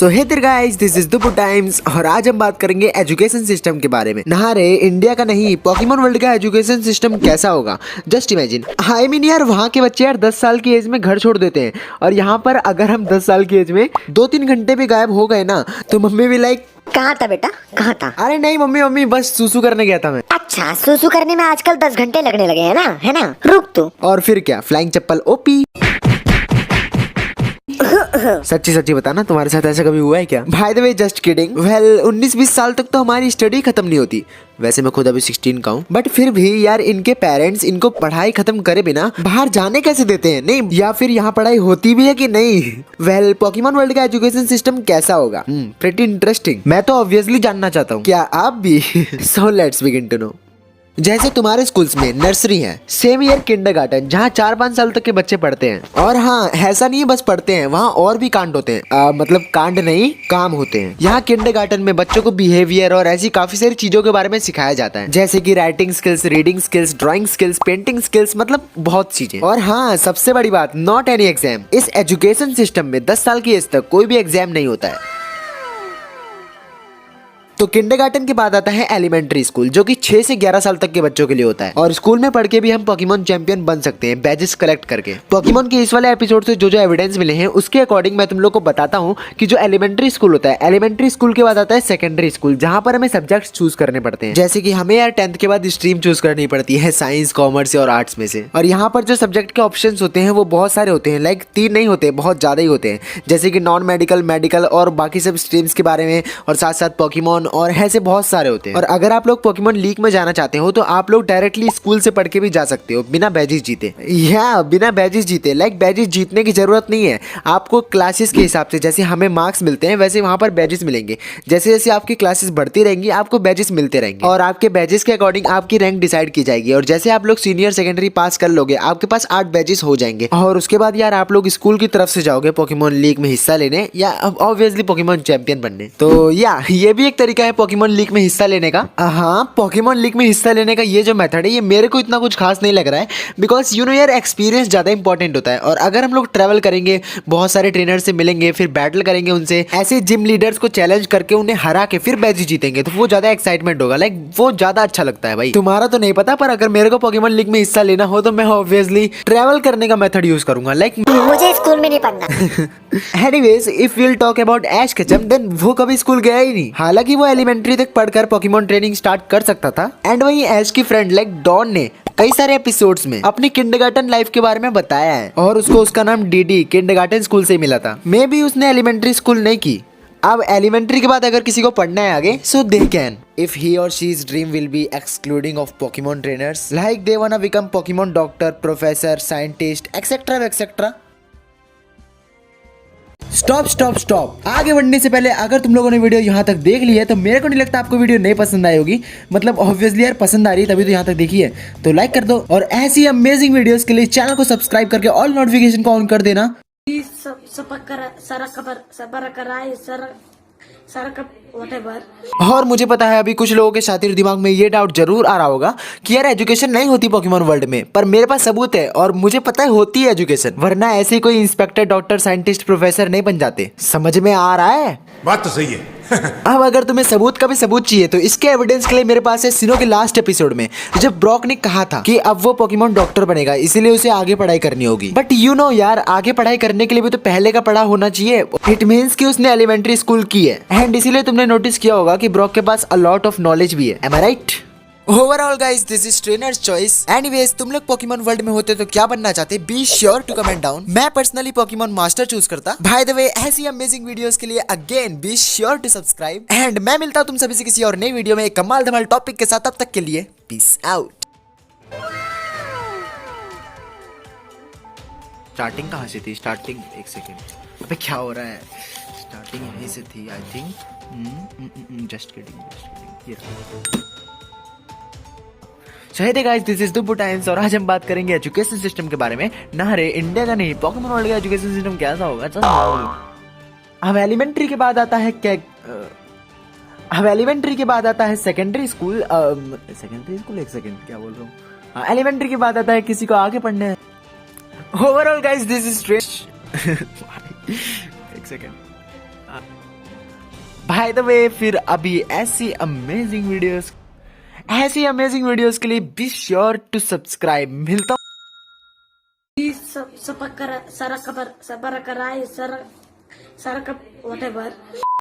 So hey there guys, this is दुबू times और आज हम बात करेंगे एजुकेशन सिस्टम के बारे में। नहा रे, इंडिया का नहीं पोकेमॉन वर्ल्ड का एजुकेशन सिस्टम कैसा होगा, जस्ट इमेजिन। आई मीन यार, वहाँ के बच्चे यार 10 साल की एज में घर छोड़ देते हैं और यहाँ पर अगर हम 10 साल की एज में 2-3 घंटे भी गायब हो गए ना तो मम्मी भी लाइक, कहाँ था बेटा, कहाँ था? अरे नहीं मम्मी बस सूसू करने गया था मैं। अच्छा, सुसु करने में आजकल 10 घंटे लगने लगे हैं ना, है ना? रुक तू। और फिर क्या, फ्लाइंग चप्पल ओपी। सच्ची बताना, तुम्हारे साथ ऐसा कभी हुआ है क्या? Bye the way, just kidding. Well 19-20 साल तक तो हमारी स्टडी खत्म नहीं होती। वैसे मैं खुद अभी 16 का हूँ, बट फिर भी यार इनके पेरेंट्स इनको पढ़ाई खत्म करे बिना बाहर जाने कैसे देते हैं? नहीं, या फिर यहाँ पढ़ाई होती भी है कि नहीं? वेल पोकेमॉन वर्ल्ड का एजुकेशन सिस्टम कैसा होगा? Pretty interesting. मैं तो ऑब्वियसली जानना चाहता हूँ, क्या आप भी? So let's begin to know. जैसे तुम्हारे स्कूल्स में नर्सरी है, सेम ईयर किंडरगार्टन जहाँ 4-5 साल तक के बच्चे पढ़ते हैं। और हाँ, ऐसा नहीं बस पढ़ते हैं, वहाँ और भी कांड होते हैं। मतलब कांड नहीं, काम होते हैं। यहाँ किंडरगार्टन में बच्चों को बिहेवियर और ऐसी काफी सारी चीजों के बारे में सिखाया जाता है, जैसे कि writing skills, reading skills, drawing skills, painting skills, मतलब बहुत चीजें। और हाँ, सबसे बड़ी बात, नॉट एनी एग्जाम। इस एजुकेशन सिस्टम में 10 साल की एज तक कोई भी एग्जाम नहीं होता है। तो किंडरगार्टन के बाद आता है एलिमेंट्री स्कूल, जो कि 6 से 11 साल तक के बच्चों के लिए होता है। और स्कूल में पढ़ के भी हम पोकेमॉन चैंपियन बन सकते हैं, बैजेस कलेक्ट करके। पोकेमॉन के इस वाले एपिसोड से जो जो एविडेंस मिले हैं उसके अकॉर्डिंग मैं तुम लोग को बताता हूँ कि जो एलिमेंट्री स्कूल होता है, एलिमेंट्री स्कूल के बाद आता है सेकेंडरी स्कूल, जहाँ पर हमें सब्जेक्ट चूज करने पड़ते हैं। जैसे कि हमें यार 10th के बाद स्ट्रीम चूज करनी पड़ती है, साइंस, कॉमर्स और आर्ट्स में से। और यहाँ पर जो सब्जेक्ट के ऑप्शन होते हैं वो बहुत सारे होते हैं, लाइक 3 नहीं होते, बहुत ज्यादा ही होते हैं। जैसे कि नॉन मेडिकल, मेडिकल और बाकी सब स्ट्रीम्स के बारे में, और साथ साथ पोकेमॉन और ऐसे बहुत सारे होते हैं। और अगर आप लोग पोकेमॉन लीग में जाना चाहते हो तो आप लोग डायरेक्टली स्कूल से पढ़ के भी जा सकते हो बिना बैजेस जीते। या बिना बैजेस जीते, लाइक बैजेस जीतने की जरूरत नहीं है आपको। क्लासेस के हिसाब से जैसे हमें मार्क्स मिलते हैं वैसे वहां पर बैजेस मिलेंगे। जैसे जैसे आपकी क्लासेस बढ़ती रहेंगी आपको बैजेस मिलते रहेंगे और आपके बैजेस के अकॉर्डिंग आपकी रैंक डिसाइड की जाएगी। और जैसे आप लोग सीनियर सेकेंडरी पास कर लोगे आपके पास 8 बैजेस हो जाएंगे। और उसके बाद यार आप लोग स्कूल की तरफ से जाओगे पोकेमॉन लीग में हिस्सा लेने, या ऑब्वियसली पोकेमॉन चैंपियन बनने। तो या ये भी एक तरीका है पोकेमॉन लीग में हिस्सा लेने का। हाँ, पोकेमॉन लीग में हिस्सा लेने का ये जो मेथड है ये मेरे को इतना कुछ खास नहीं लग रहा है, बिकॉज यू नो यार, एक्सपीरियंस ज्यादा इंपॉर्टेंट होता है। और अगर हम लोग ट्रैवल करेंगे, बहुत सारे ट्रेनर से मिलेंगे, फिर बैटल करेंगे उनसे, ऐसे जिम लीडर्स को चैलेंज करके उन्हें हरा के फिर बैज जीतेंगे, तो वो ज्यादा एक्साइटमेंट होगा, लाइक वो ज्यादा अच्छा लगता है। भाई तुम्हारा तो नहीं पता, पर अगर मेरे को पोकेमॉन लीग में हिस्सा लेना हो तो मैं ऑब्वियसली ट्रैवल करने का मेथड यूज करूंगा। लाइक मुझे स्कूल में नहीं पढ़ना। Anyways, if we'll talk about Ash Ketchum, then वो कभी स्कूल गया ही नहीं। हालांकि वो एलिमेंट्री तक पढ़कर पोकेमॉन ट्रेनिंग स्टार्ट कर सकता था। एंड वही ऐश की फ्रेंड लाइक डॉन ने कई सारे एपिसोड्स में अपनी किंडरगार्टन लाइफ के बारे में बताया है, और उसको उसका नाम डीडी किंडरगार्टन स्कूल से ही मिला था। मे बी उसने एलिमेंट्री स्कूल नहीं की। अब एलिमेंट्री के बाद अगर किसी को पढ़ना है आगे, so they can, if he or she's dream will be excluding of Pokemon trainers, like they wanna become Pokemon doctor, professor, scientist, etc. Stop. आगे बढ़ने से पहले अगर तुम लोगों ने वीडियो यहाँ तक देख ली है तो मेरे को नहीं लगता आपको वीडियो नहीं पसंद आई होगी। मतलब ऑब्वियसली यार पसंद आ रही है तभी तो यहाँ तक देखी है, तो लाइक कर दो। और ऐसी अमेजिंग वीडियोस के लिए चैनल को सब्सक्राइब करके ऑल नोटिफिकेशन को ऑन कर देना। और मुझे पता है अभी कुछ लोगों के शातिर दिमाग में ये डाउट जरूर आ रहा होगा कि यार एजुकेशन नहीं होती पोकेमॉन वर्ल्ड में, पर मेरे पास सबूत है और मुझे पता है होती है एजुकेशन, वरना ऐसे कोई इंस्पेक्टर, डॉक्टर, साइंटिस्ट, प्रोफेसर नहीं बन जाते। समझ में आ रहा है? बात तो सही है। अब अगर तुम्हें सबूत का भी सबूत चाहिए तो इसके एविडेंस के लिए मेरे पास है सिनो के लास्ट एपिसोड में, जब ब्रॉक ने कहा था कि अब वो पोकेमॉन डॉक्टर बनेगा, इसीलिए उसे आगे पढ़ाई करनी होगी। बट यू नो यार, आगे पढ़ाई करने के लिए भी तो पहले का पढ़ा होना चाहिए। इट मींस कि उसने एलिमेंट्री स्कूल की है, एंड इसीलिए तुमने नोटिस किया होगा कि ब्रॉक के पास अ लॉट ऑफ नॉलेज भी है। Am I right? Overall guys, this is trainer's choice. Anyways, तुम लोग पोकेमॉन वर्ल्ड में होते तो क्या बनना चाहते? Be sure to comment down. मैं पर्सनली पोकेमॉन मास्टर चूज करता। बाय द वे, ऐसी अमेजिंग वीडियोस के लिए again be sure to subscribe. And मैं मिलता हूं तुम सभी से किसी और नई वीडियो में एक कमाल धमाल टॉपिक के साथ। तब तक के लिए पीस आउट। स्टार्टिंग कहाँ से थी? स्टार्टिंग एक सेकेंड, अबे क्या हो रहा है? स्टार्टिंग यहीं से थी आई थिंक। Just kidding. शायद गाइस, दिस इज दुबू टाइम्स और आज हम बात करेंगे एजुकेशन सिस्टम के बारे में। ना रे, इंडिया का नहीं पोकेमॉन वर्ल्ड का एजुकेशन सिस्टम कैसा होगा। अब एलिमेंट्री के बाद आता है क्या? अब एलिमेंट्री के बाद आता है सेकेंडरी स्कूल। सेकेंडरी स्कूल, एक सेकेंड, क्या बोल रहा हूँ? हाँ, एलिमेंट्री के बाद आता है किसी को आगे पढ़ने है। Overall guys, this is straight. एक सेकेंड। बाय द वे फिर अभी ऐसी अमेजिंग वीडियोस के लिए बी श्योर टू सब्सक्राइब। मिलता हूँ Sapakara, Sarakapar, Sabarakara, Sarakap, whatever.